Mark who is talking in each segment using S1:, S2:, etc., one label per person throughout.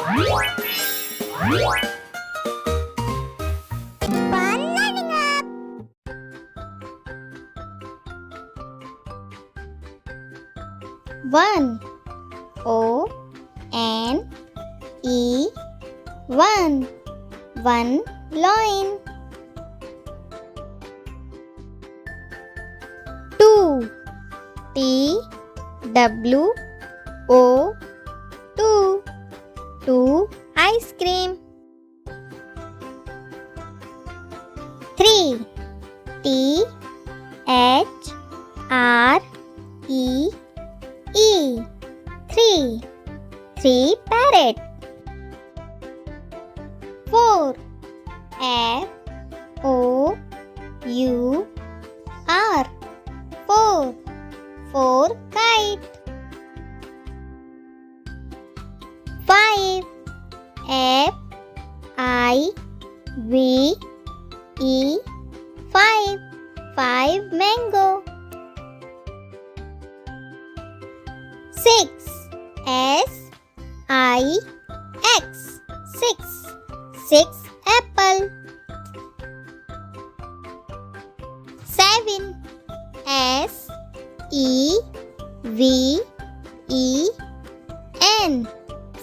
S1: Fun learning up. One. O-N-E. One. One loin. Two. T-W-O. Two. Two ice cream. Three. T-H-R-E-E. Three. Three parrot. Four. F-O-U-R. Four. Four kite. Five. F-I-V-E. Five. Five mango. Six. S-I-X. Six. Six apple. Seven. S-E-V-E-N.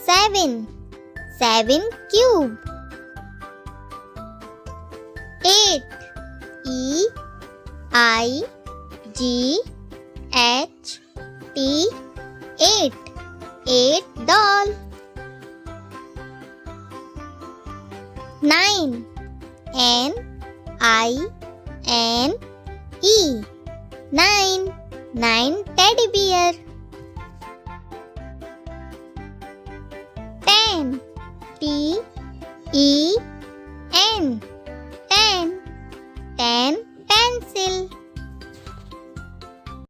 S1: Seven. Seven cube. Eight. E-I-G-H-T. Eight. Eight doll. Nine. N-I-N-E. Nine. Nine teddy bear. 10. T-E-N. Ten. 10 pencil.